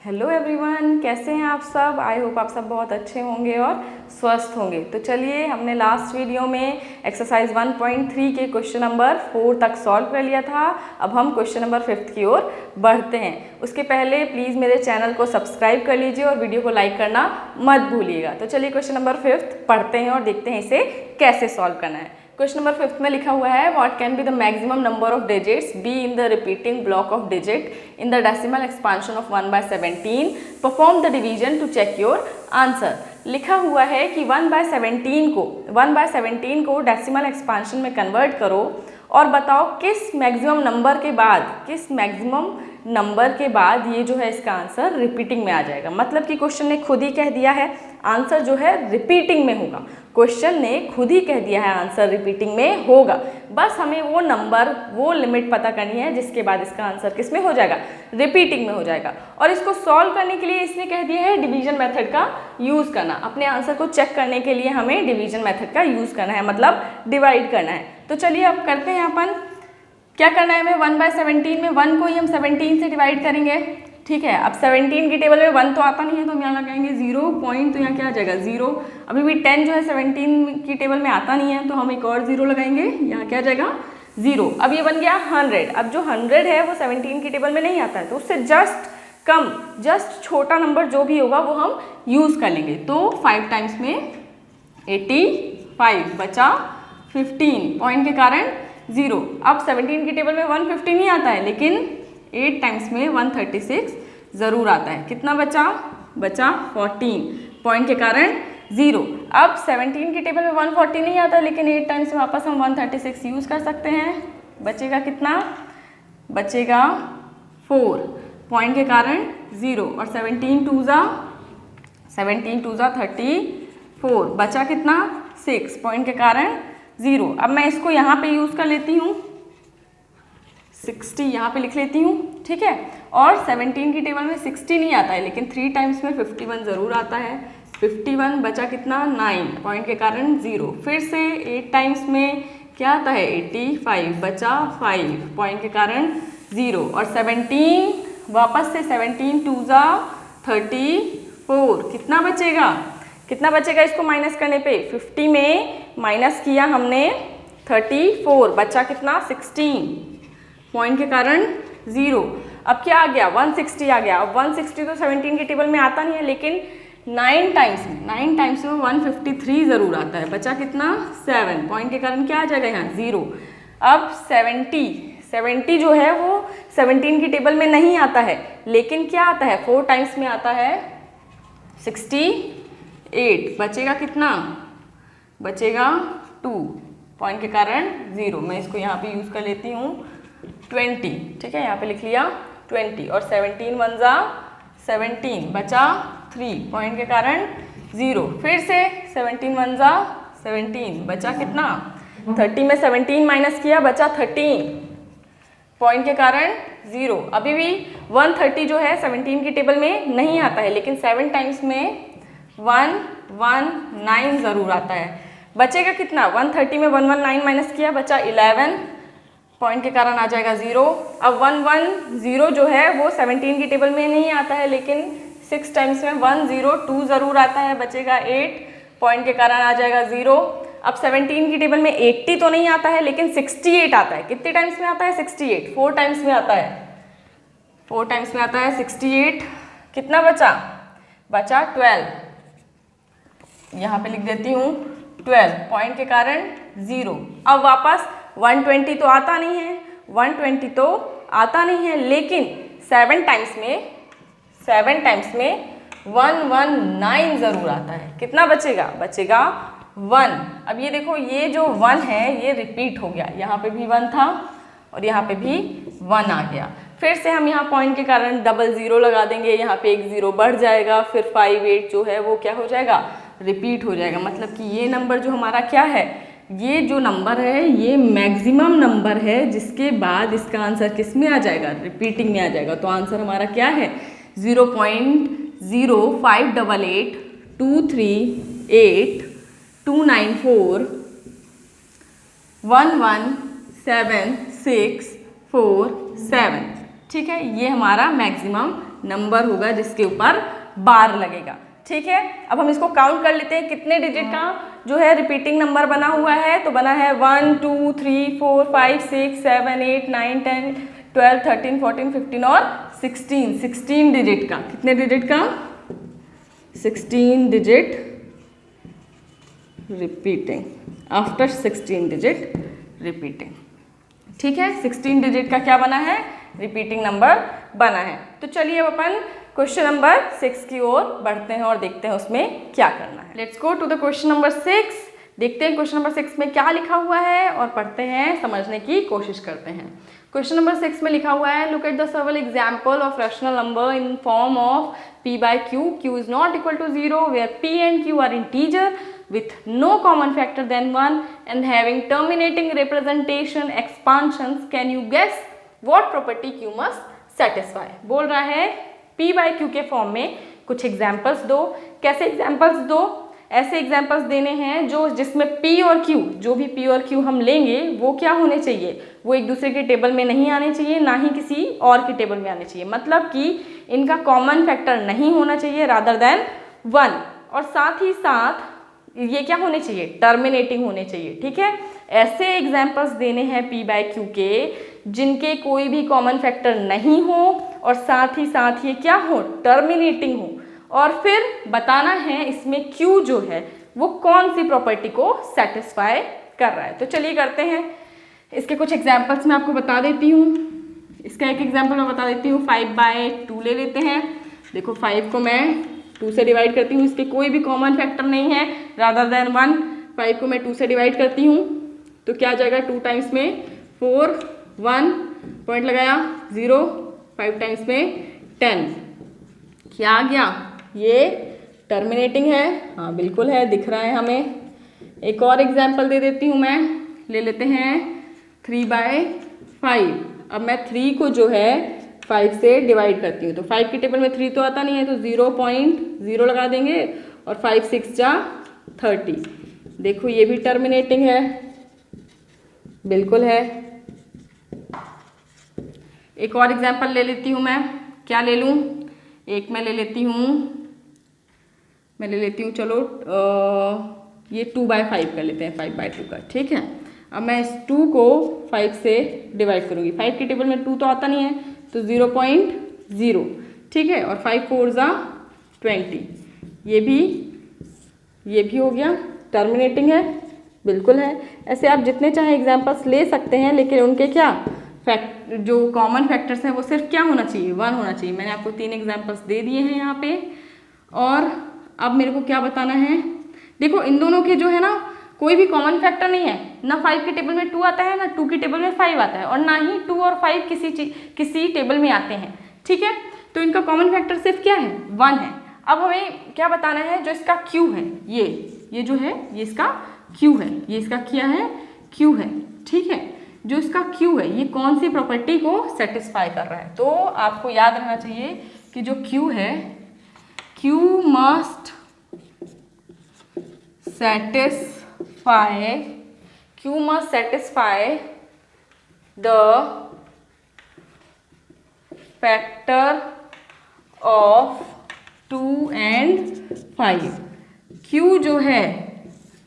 Hello everyone, कैसे हैं आप सब। आई होप आप सब बहुत अच्छे होंगे और स्वस्थ होंगे। तो चलिए, हमने लास्ट वीडियो में एक्सरसाइज 1.3 के क्वेश्चन नंबर 4 तक सॉल्व कर लिया था। अब हम क्वेश्चन नंबर 5 की ओर बढ़ते हैं। उसके पहले प्लीज़ मेरे चैनल को सब्सक्राइब कर लीजिए और वीडियो को लाइक करना मत भूलिएगा। तो चलिए क्वेश्चन नंबर 5 पढ़ते हैं और देखते हैं इसे कैसे सॉल्व करना है। क्वेश्चन नंबर 5 में लिखा हुआ है, what can be the maximum number of digits be in the repeating block of digit in the decimal expansion of 1/17, perform the division to check your answer. लिखा हुआ है कि 1/17 को डेसिमल एक्सपांशन में कन्वर्ट करो और बताओ किस मैक्सिमम नंबर के बाद ये जो है इसका आंसर रिपीटिंग में आ जाएगा। मतलब कि क्वेश्चन ने खुद ही कह दिया है आंसर जो है रिपीटिंग में होगा। क्वेश्चन ने खुद ही कह दिया है आंसर रिपीटिंग में होगा। बस हमें वो नंबर, वो लिमिट पता करनी है जिसके बाद इसका आंसर किस में हो जाएगा, रिपीटिंग में हो जाएगा। और इसको सॉल्व करने के लिए इसने कह दिया है डिवीजन मेथड का यूज़ करना। अपने आंसर को चेक करने के लिए हमें डिवीजन मेथड का यूज़ करना है, मतलब डिवाइड करना है। तो चलिए अब करते हैं अपन। क्या करना है हमें, 1/17 में 1 को ही हम 17 से डिवाइड करेंगे। ठीक है, अब 17 की टेबल में 1 तो आता नहीं है तो हम यहाँ लगाएंगे 0 पॉइंट, तो यहाँ क्या आ जाएगा 0। अभी भी 10 जो है 17 की टेबल में आता नहीं है तो हम एक और 0 लगाएंगे, यहाँ क्या आ जाएगा 0। अब ये बन गया 100। अब जो 100 है वो 17 की टेबल में नहीं आता है तो उससे जस्ट कम, जस्ट छोटा नंबर जो भी होगा वो हम यूज़ कर लेंगे। तो 5 टाइम्स में 85 बचा 15, पॉइंट के कारण 0। अब 17 की टेबल में 150 नहीं आता है लेकिन 8 टाइम्स में 136 ज़रूर आता है। कितना बचा 14, पॉइंट के कारण 0। अब 17 की टेबल में 140 नहीं आता लेकिन 8 टाइम्स में वापस हम 136 यूज़ कर सकते हैं। बचेगा कितना, बचेगा 4, पॉइंट के कारण 0। और 17 टू ज़ा 34, बचा कितना 6, पॉइंट के कारण 0। अब मैं इसको यहाँ पे यूज़ कर लेती हूँ, 60 यहाँ पे लिख लेती हूँ। ठीक है, और 17 की टेबल में 60 नहीं आता है लेकिन 3 टाइम्स में 51 ज़रूर आता है। 51 बचा कितना 9, पॉइंट के कारण 0। फिर से 8 टाइम्स में क्या आता है 85, बचा 5, पॉइंट के कारण 0। और 17 वापस से 17 टू ज़ा 34, कितना बचेगा इसको माइनस करने पे, 50 में माइनस किया हमने 34, बचा कितना 16, पॉइंट के कारण 0। अब क्या आ गया 160 आ गया। अब 160 तो 17 की टेबल में आता नहीं है लेकिन 9 टाइम्स में 153 ज़रूर आता है। बचा कितना 7, पॉइंट के कारण क्या आ जाएगा यहाँ 0। अब 70 जो है वो 17 की टेबल में नहीं आता है लेकिन क्या आता है 4 टाइम्स में आता है 68। बचेगा कितना, बचेगा 2, पॉइंट के कारण 0। मैं इसको यहाँ पे यूज़ कर लेती हूँ 20। ठीक है, यहाँ पे लिख लिया 20। और 17 1 ज़ा 17, बचा 3, पॉइंट के कारण 0। फिर से 17 1 ज़ा 17, बचा कितना 30 में 17 माइनस किया, बचा 13, पॉइंट के कारण 0। अभी भी 130 जो है 17 की टेबल में नहीं आता है लेकिन 7 टाइम्स में 119 ज़रूर आता है। बचेगा कितना, 130 में 119 माइनस किया, बचा 11, पॉइंट के कारण आ जाएगा 0। अब 110 जो है वो 17 की टेबल में नहीं आता है लेकिन 6 टाइम्स में 102 ज़रूर आता है। बचेगा 8, पॉइंट के कारण आ जाएगा 0। अब 17 की टेबल में 80 तो नहीं आता है लेकिन 68 आता है। कितने टाइम्स में आता है 68, 4 टाइम्स में आता है, 4 टाइम्स में आता है 68। कितना बचा 12, यहाँ पे लिख देती हूँ 12, पॉइंट के कारण 0। अब वापस 120 तो आता नहीं है, 120 तो आता नहीं है लेकिन 7 टाइम्स में 119 ज़रूर आता है। कितना बचेगा, बचेगा 1। अब ये देखो, ये जो 1 है ये रिपीट हो गया, यहाँ पे भी 1 था और यहाँ पे भी 1 आ गया। फिर से हम यहाँ पॉइंट के कारण डबल 0 लगा देंगे, यहाँ पे एक 0 बढ़ जाएगा, फिर 5 8 जो है वो क्या हो जाएगा, रिपीट हो जाएगा। मतलब कि ये नंबर जो हमारा क्या है, ये जो नंबर है ये मैक्सिमम नंबर है जिसके बाद इसका आंसर किस में आ जाएगा, रिपीटिंग में आ जाएगा। तो आंसर हमारा क्या है 0.0582829411767। ठीक है, ये हमारा मैक्सिमम नंबर होगा जिसके ऊपर बार लगेगा। ठीक है, अब हम इसको काउंट कर लेते हैं कितने डिजिट का जो है रिपीटिंग नंबर बना हुआ है। तो बना है 1 2 3 4 5 6 7 8 9 10 12 13 14 15 और 16 डिजिट का। कितने डिजिट का? 16 digit repeating, after 16 digit repeating. ठीक है, 16 डिजिट का क्या बना है? रिपीटिंग नंबर बना है। तो चलिए अब अपन क्वेश्चन नंबर 6 की ओर बढ़ते हैं और देखते हैं उसमें क्या करना है। Let's go to the question number 6। देखते हैं क्वेश्चन नंबर 6 में क्या लिखा हुआ है और पढ़ते हैं, समझने की कोशिश करते हैं। क्वेश्चन नंबर 6 में लिखा हुआ है, look at the several example of rational number in form of p by q, q is not equal to 0, where p and q are integer with no common factor than 1 and having terminating representation expansions. Can you guess what property q must satisfy? बोल रहा है p by q के form में कुछ examples दो। कैसे examples दो? ऐसे एग्जाम्पल्स देने हैं जिसमें p और q, जो भी p और q हम लेंगे वो क्या होने चाहिए? वो एक दूसरे के टेबल में नहीं आने चाहिए, ना ही किसी और के टेबल में आने चाहिए। मतलब कि इनका कॉमन फैक्टर नहीं होना चाहिए रादर देन 1, और साथ ही साथ ये क्या होने चाहिए? टर्मिनेटिंग होने चाहिए। ठीक है, ऐसे एग्जाम्पल्स देने हैं p by q के जिनके कोई भी कॉमन फैक्टर नहीं हो और साथ ही साथ ये क्या हो? टर्मिनेटिंग हो। और फिर बताना है इसमें q जो है वो कौन सी प्रॉपर्टी को सेटिस्फाई कर रहा है। तो चलिए करते हैं, इसके कुछ एग्जाम्पल्स मैं आपको बता देती हूँ। इसका एक एग्जाम्पल मैं बता देती हूँ। 5/2 ले लेते हैं। देखो 5 को मैं 2 से डिवाइड करती हूँ, इसके कोई भी कॉमन फैक्टर नहीं है रादर देन 1। 5 को मैं 2 से डिवाइड करती हूँ तो क्या आ जाएगा? 2 टाइम्स में 4, 1 पॉइंट लगाया 0, 5 टाइम्स में 10। क्या आ गया? ये टर्मिनेटिंग है। हाँ बिल्कुल है, दिख रहा है हमें। एक और एग्जाम्पल दे देती हूँ मैं, ले लेते हैं 3/5। अब मैं 3 को जो है 5 से डिवाइड करती हूँ तो 5 के टेबल में 3 तो आता नहीं है, तो 0.0 लगा देंगे और 5 6 जा 30। देखो ये भी टर्मिनेटिंग है, बिल्कुल है। एक और एग्जाम्पल ले लेती हूँ मैं। क्या ले लूँ? एक मैं ले लेती हूँ चलो ये 2/5 कर लेते हैं, 5/2 का। ठीक है, अब मैं इस 2 को 5 से डिवाइड करूँगी। 5 के टेबल में 2 तो आता नहीं है तो 0.0। ठीक है, और 5 4 जा 20। ये भी हो गया, टर्मिनेटिंग है, बिल्कुल है। ऐसे आप जितने चाहे एग्जाम्पल्स ले सकते हैं, लेकिन उनके क्या जो कॉमन फैक्टर्स हैं वो सिर्फ क्या होना चाहिए? 1 होना चाहिए। मैंने आपको 3 एग्जाम्पल्स दे दिए हैं यहाँ पे। और अब मेरे को क्या बताना है? देखो इन दोनों के जो है ना कोई भी कॉमन फैक्टर नहीं है। ना 5 के टेबल में 2 आता है, ना 2 के टेबल में 5 आता है, और ना ही 2 और 5 किसी टेबल में आते हैं। ठीक है, तो इनका कॉमन फैक्टर सिर्फ क्या है? 1 है। अब हमें क्या बताना है? जो इसका Q है, ये जो है ये इसका Q है, ये इसका क्या है? Q है। ठीक है, जो इसका Q है ये कौन सी प्रॉपर्टी को सेटिस्फाई कर रहा है? तो आपको याद रहना चाहिए कि जो Q है, Q must satisfy the factor of 2 and 5। Q जो है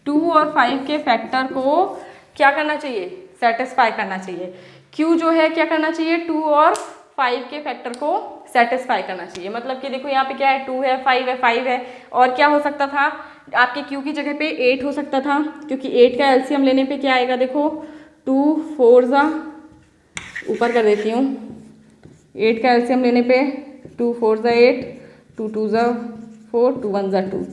2 और 5 के फैक्टर को क्या करना चाहिए? सेटिस्फाई करना चाहिए। Q जो है क्या करना चाहिए? 2 और 5 के फैक्टर को सेटिस्फाई करना चाहिए। मतलब कि देखो यहाँ पे क्या है? 2 है, 5 है, 5 है, और क्या हो सकता था? आपके Q की जगह पे 8 हो सकता था, क्योंकि 8 का एलसीएम लेने पे क्या आएगा? देखो 2 4 जा, ऊपर कर देती हूँ, 8 का एलसीएम लेने पे 2 4 जा 8, 2 2 जा 4, 2 1 जा 2,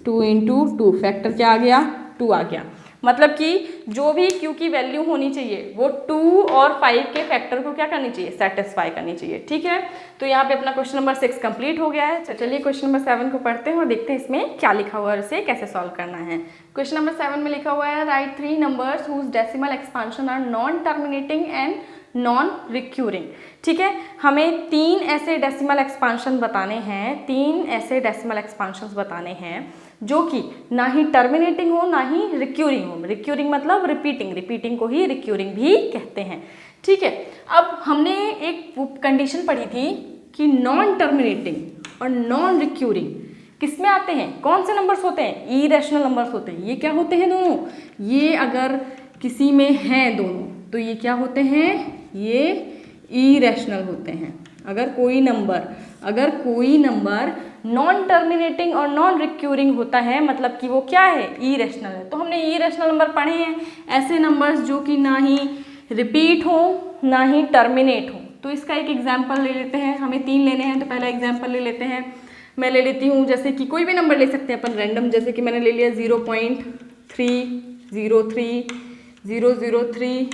2 इंटू 2 फैक्टर क्या आ गया? 2 आ गया। मतलब कि जो भी Q की वैल्यू होनी चाहिए वो 2 और 5 के फैक्टर को क्या करनी चाहिए? सेटिस्फाई करनी चाहिए। ठीक है, तो यहाँ पे अपना क्वेश्चन नंबर 6 कंप्लीट हो गया है। चलिए क्वेश्चन नंबर 7 को पढ़ते हैं और देखते हैं इसमें क्या लिखा हुआ है और इसे कैसे सॉल्व करना है। क्वेश्चन नंबर 7 में लिखा हुआ है, write 3 numbers whose decimal expansion are non terminating and non recurring. ठीक है, हमें 3 ऐसे डेसिमल एक्सपांशन बताने हैं, 3 ऐसे डेसिमल एक्सपांशंस बताने हैं जो कि ना ही टर्मिनेटिंग हो ना ही रिक्यूरिंग हो। रिक्यूरिंग मतलब रिपीटिंग को ही रिक्यूरिंग भी कहते हैं। ठीक है, अब हमने एक कंडीशन पढ़ी थी कि नॉन टर्मिनेटिंग और नॉन रिक्यूरिंग किस में आते हैं, कौन से नंबर्स होते हैं, इरेशनल नंबर्स होते हैं। ये क्या होते हैं दोनों, ये अगर किसी में हैं दोनों तो ये क्या होते हैं, ये इरेशनल होते हैं। अगर कोई नंबर नॉन टर्मिनेटिंग और नॉन रिक्यूरिंग होता है मतलब कि वो क्या है, इरेशनल है। तो हमने इरेशनल नंबर पढ़े हैं, ऐसे नंबर्स जो कि ना ही रिपीट हो ना ही टर्मिनेट हो। तो इसका एक एग्जाम्पल ले लेते हैं, हमें 3 लेने हैं तो पहला एग्जाम्पल ले लेते हैं। मैं ले लेती हूँ जैसे कि कोई भी नंबर ले सकते हैं अपन रैंडम, जैसे कि मैंने ले लिया 0.303 003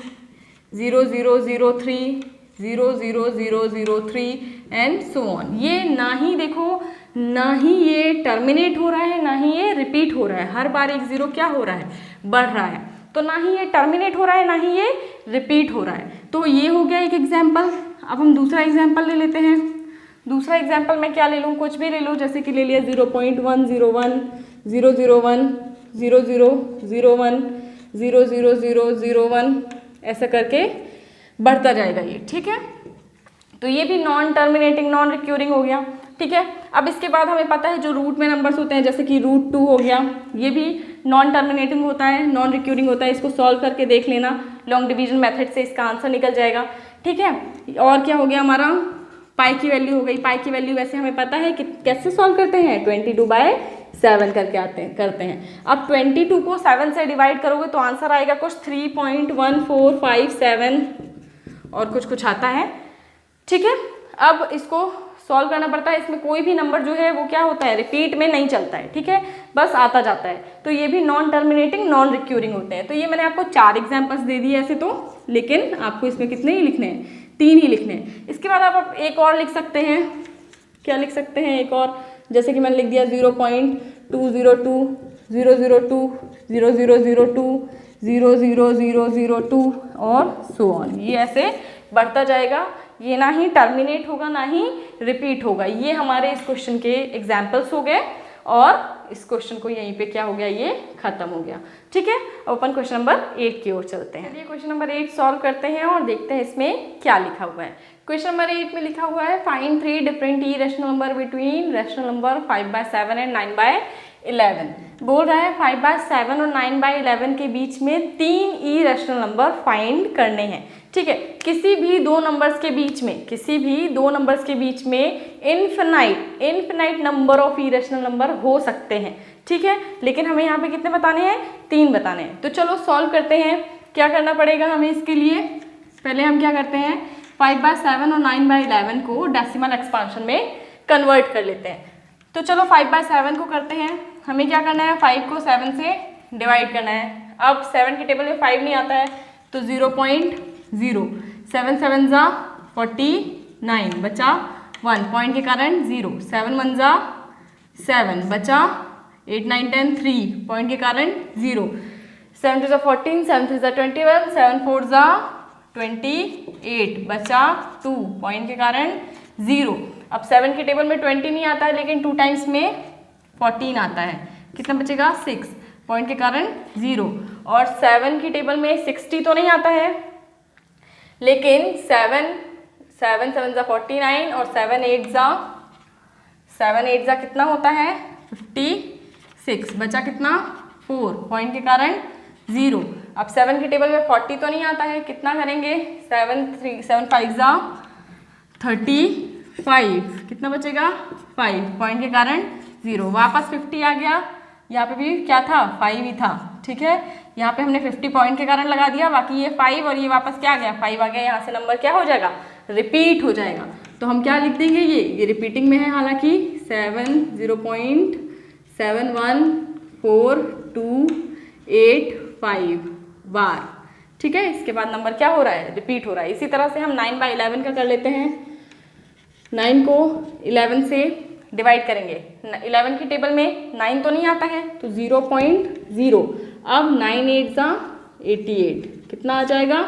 0003 00003 एंड सो ऑन। ये ना ही देखो, ना ही ये टर्मिनेट हो रहा है ना ही ये रिपीट हो रहा है, हर बार एक जीरो क्या हो रहा है, बढ़ रहा है। तो ना ही ये टर्मिनेट हो रहा है ना ही ये रिपीट हो रहा है। तो ये हो गया एक एग्जाम्पल। अब हम दूसरा एग्जाम्पल ले लेते हैं। दूसरा एग्जाम्पल मैं क्या ले लूँ, कुछ भी ले लूँ, जैसे कि ले लिया 0.101 001 0001 00001 ऐसा करके बढ़ता जाएगा ये, ठीक है। तो ये भी नॉन टर्मिनेटिंग नॉन रिक्यूरिंग हो गया, ठीक है। अब इसके बाद हमें पता है जो रूट में नंबर्स होते हैं, जैसे कि √2 हो गया, ये भी नॉन टर्मिनेटिंग होता है, नॉन रिक्यूरिंग होता है। इसको सॉल्व करके देख लेना, लॉन्ग डिवीजन मेथड से इसका आंसर निकल जाएगा, ठीक है। और क्या हो गया हमारा, पाई की वैल्यू हो गई। पाई की वैल्यू वैसे हमें पता है कि कैसे सॉल्व करते हैं, 22/7 करके करते हैं। अब 22 को 7 से डिवाइड करोगे तो आंसर आएगा कुछ 3.1457 और कुछ आता है, ठीक है। अब इसको सॉल्व करना पड़ता है। इसमें कोई भी नंबर जो है वो क्या होता है, रिपीट में नहीं चलता है, ठीक है, बस आता जाता है। तो ये भी नॉन टर्मिनेटिंग नॉन रिक्यूरिंग होते हैं। तो ये मैंने आपको 4 एग्जाम्पल्स दे दिए ऐसे तो, लेकिन आपको इसमें कितने ही लिखने हैं, 3 ही लिखने हैं। इसके बाद आप एक और लिख सकते हैं, क्या लिख सकते हैं एक और, जैसे कि मैंने लिख दिया 0.202 002 0002 00002 और सो ऑन। ये ऐसे बढ़ता जाएगा, ये ना ही टर्मिनेट होगा ना ही रिपीट होगा। ये हमारे इस क्वेश्चन के एग्जाम्पल्स हो गए और इस क्वेश्चन को यहीं पे क्या हो गया, ये खत्म हो गया, ठीक है। अब अपन क्वेश्चन नंबर 8 की ओर चलते हैं। चलिए क्वेश्चन नंबर 8 सॉल्व करते हैं और देखते हैं इसमें क्या लिखा हुआ है। क्वेश्चन नंबर 8 में लिखा हुआ है find 3 different irrational number between rational number 5/7 and 9/11। बोल रहा है 5/7 और 9/11 के बीच में 3 इरेशनल नंबर फाइंड करने हैं, ठीक है। किसी भी दो नंबर्स के बीच में infinite number of irrational number हो सकते हैं, ठीक है। लेकिन हमें यहाँ पे कितने बताने हैं, 3 बताने हैं। तो चलो सॉल्व करते हैं। क्या करना पड़ेगा हमें इसके लिए, पहले हम क्या करते हैं, 5/7 और 9/11 को डेसिमल एक्सपांशन में कन्वर्ट कर लेते हैं। तो चलो 5/7 को करते हैं। हमें क्या करना है, 5 को 7 से डिवाइड करना है। अब 7 की टेबल में 5 नहीं आता है तो 0.0, 7 7 जा 49 बचा 1 पॉइंट के कारण 0, 7 1 जा 7 बचा 8 9 10 3 पॉइंट के कारण 0, 7 2 जा 14 7 3 जा 21 7 4 जा 28 बचा 2 पॉइंट के कारण 0। अब 7 की टेबल में 20 नहीं आता है लेकिन 2 टाइम्स में 14 आता है, कितना बचेगा 6 पॉइंट के कारण 0। और 7 की टेबल में 60 तो नहीं आता है लेकिन 7 7 जा 49 और 7 8 जा कितना होता है 56, बचा कितना 4 पॉइंट के कारण 0। अब 7 की टेबल में 40 तो नहीं आता है, कितना करेंगे 7 5 जा 35, कितना बचेगा 5 पॉइंट के कारण 0। वापस 50 आ गया, यहाँ पे भी क्या था 5 ही था, ठीक है। यहाँ पे हमने 50 पॉइंट के कारण लगा दिया, बाकी ये 5 और ये वापस क्या आ गया 5 आ गया। यहाँ से नंबर क्या हो जाएगा, रिपीट हो जाएगा। तो हम क्या लिख देंगे, ये रिपीटिंग में है हालांकि 0.714285 बार, ठीक है। इसके बाद नंबर क्या हो रहा है, रिपीट हो रहा है। इसी तरह से हम 9/11 का कर लेते हैं। 9 को 11 से डिवाइड करेंगे, 11 की टेबल में 9 तो नहीं आता है तो 0.0। अब 9 8 जा 88, कितना आ जाएगा,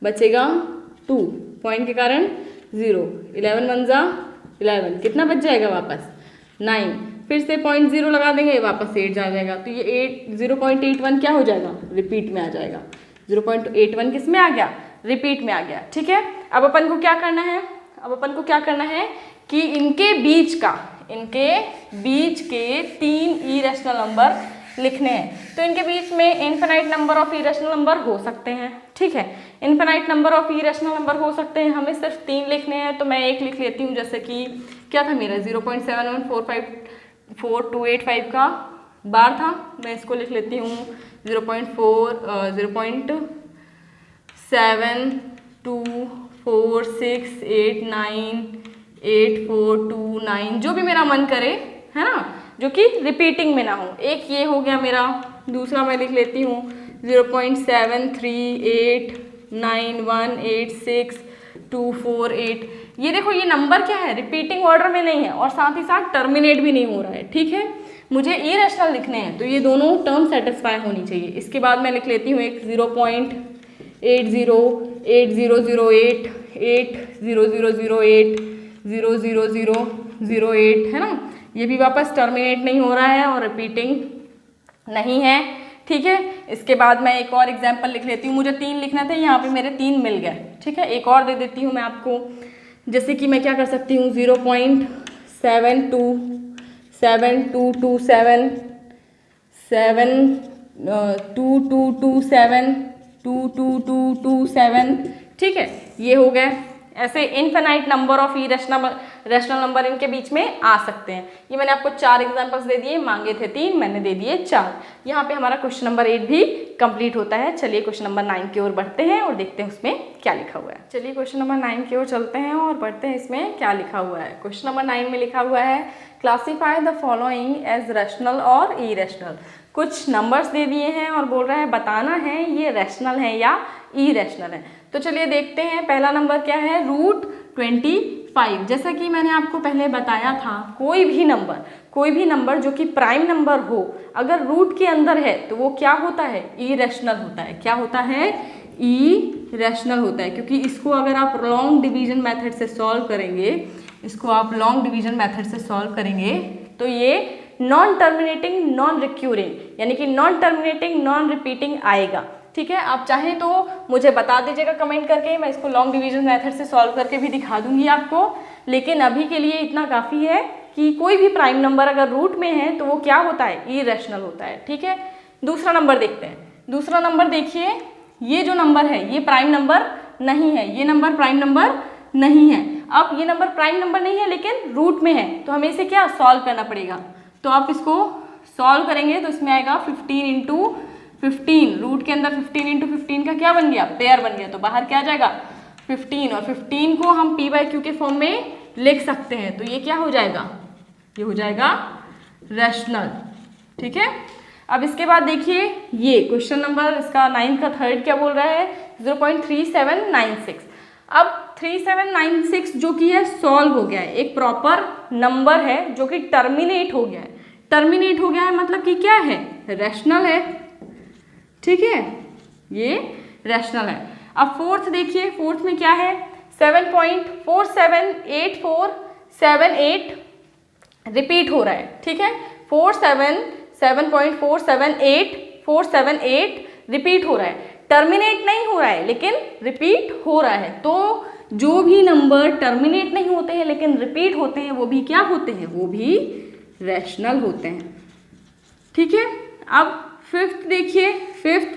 बचेगा 2 पॉइंट के कारण 0, 11 1 जा 11, कितना बच जाएगा वापस 9, फिर से 0.0 लगा देंगे वापस 8 जा जाएगा। तो ये 0.81 क्या हो जाएगा, रिपीट में आ जाएगा। 0.81 किस में आ गया, रिपीट में आ गया, ठीक है। अब अपन को क्या करना है, कि इनके बीच के 3 इरेशनल नंबर लिखने हैं। तो इनके बीच में infinite number of irrational number हो सकते हैं, ठीक है, infinite number of irrational number हो सकते हैं। हमें सिर्फ 3 लिखने हैं, तो मैं एक लिख लेती हूँ, जैसे कि क्या था मेरा 0.7145285 का बार था, मैं इसको लिख लेती हूँ 0.724689842 जो भी मेरा मन करे, है ना, जो कि रिपीटिंग में ना हो। एक ये हो गया मेरा। दूसरा मैं लिख लेती हूँ 0.7389186248। ये देखो, ये नंबर क्या है, रिपीटिंग ऑर्डर में नहीं है और साथ ही साथ टर्मिनेट भी नहीं हो रहा है, ठीक है। मुझे इरेशनल लिखने हैं, तो ये दोनों टर्म सेटिस्फाई होनी चाहिए। इसके बाद मैं लिख लेती हूँ एक 0.80800800080008 है ना, ये भी वापस टर्मिनेट नहीं हो रहा है और रिपीटिंग नहीं है, ठीक है। इसके बाद मैं एक और एग्जाम्पल लिख लेती हूँ। मुझे 3 लिखना था, यहाँ पे मेरे 3 मिल गए, ठीक है। एक और दे देती हूँ मैं आपको, जैसे कि मैं क्या कर सकती हूँ 0.72272227 ठीक है, ये हो गए। ऐसे infinite number of rational number इनके बीच में आ सकते हैं। ये मैंने आपको 4 एग्जांपल्स दे दिए, मांगे थे 3, मैंने दे दिए 4। यहाँ पे हमारा क्वेश्चन नंबर 8 भी कंप्लीट होता है। चलिए क्वेश्चन नंबर 9 की ओर बढ़ते हैं और देखते हैं उसमें क्या लिखा हुआ है। चलिए क्वेश्चन नंबर 9 की ओर चलते हैं और बढ़ते हैं इसमें क्या लिखा हुआ है। क्वेश्चन नंबर 9 में लिखा हुआ है classify the following as rational और इरेशनल। कुछ नंबर्स दे दिए हैं और बोल रहा है बताना है ये रैशनल है या इरेशनल है। तो चलिए देखते हैं। पहला नंबर क्या है, √25। जैसा कि मैंने आपको पहले बताया था, कोई भी नंबर जो कि प्राइम नंबर हो, अगर रूट के अंदर है तो वो क्या होता है, इरेशनल होता है। क्या होता है, इरेशनल होता है। क्योंकि इसको अगर आप लॉन्ग डिवीजन मेथड से सॉल्व करेंगे, तो ये नॉन टर्मिनेटिंग नॉन रिक्यूरिंग यानी कि नॉन टर्मिनेटिंग नॉन रिपीटिंग आएगा, ठीक है। आप चाहें तो मुझे बता दीजिएगा कमेंट करके, मैं इसको लॉन्ग डिवीजन मेथड से सॉल्व करके भी दिखा दूंगी आपको। लेकिन अभी के लिए इतना काफ़ी है कि कोई भी प्राइम नंबर अगर रूट में है तो वो क्या होता है, इरेशनल होता है, ठीक है। दूसरा नंबर देखते हैं। दूसरा नंबर देखिए, ये जो नंबर है ये प्राइम नंबर नहीं है, ये नंबर प्राइम नंबर नहीं है। अब ये नंबर प्राइम नंबर नहीं है लेकिन रूट में है, तो हमें इसे क्या सॉल्व करना पड़ेगा। तो आप इसको सॉल्व करेंगे तो इसमें आएगा 15 × 15। रूट के अंदर 15 × 15 का क्या बन गया, पेयर बन गया। तो बाहर क्या आ जाएगा 15, और 15 को हम p/q के फॉर्म में लिख सकते हैं। तो ये क्या हो जाएगा, ये हो जाएगा रैशनल, ठीक है। अब इसके बाद देखिए, ये क्वेश्चन नंबर इसका 9 का थर्ड क्या बोल रहा है, 0.3796। अब 3796 जो कि है सॉल्व हो गया है, एक प्रॉपर नंबर है जो कि टर्मिनेट हो गया है। टर्मिनेट हो गया है मतलब कि क्या है, रैशनल है, ठीक है, ये रैशनल है। अब फोर्थ देखिए, फोर्थ में क्या है, 7.478478 रिपीट हो रहा है, ठीक है। 7.478478 रिपीट हो रहा है, टर्मिनेट नहीं हो रहा है लेकिन रिपीट हो रहा है। तो जो भी नंबर टर्मिनेट नहीं होते हैं लेकिन रिपीट होते हैं वो भी क्या होते हैं, वो भी रैशनल होते हैं, ठीक है। अब फिफ्थ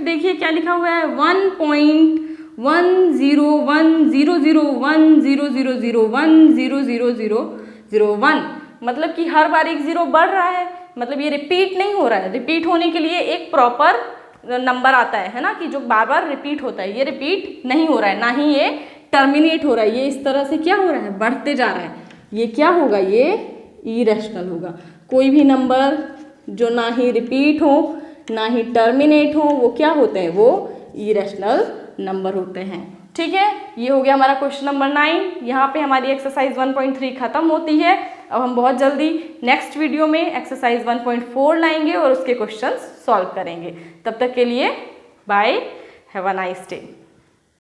देखिए क्या लिखा हुआ है, 1.1010010001000001 मतलब कि हर बार एक जीरो बढ़ रहा है, मतलब ये रिपीट नहीं हो रहा है। रिपीट होने के लिए एक प्रॉपर नंबर आता है ना, कि जो बार बार रिपीट होता है। ये रिपीट नहीं हो रहा है, ना ही ये टर्मिनेट हो रहा है, ये इस तरह से क्या हो रहा है, बढ़ते जा रहा है। ये क्या होगा, ये इरेशनल होगा। कोई भी नंबर जो ना ही रिपीट हो ना ही टर्मिनेट हो, वो क्या होते हैं, वो इरेशनल नंबर होते हैं, ठीक है। ये हो गया हमारा क्वेश्चन नंबर 9। यहाँ पे हमारी एक्सरसाइज 1.3 खत्म होती है। अब हम बहुत जल्दी नेक्स्ट वीडियो में एक्सरसाइज 1.4 लाएंगे और उसके क्वेश्चंस सॉल्व करेंगे। तब तक के लिए bye, have a nice day.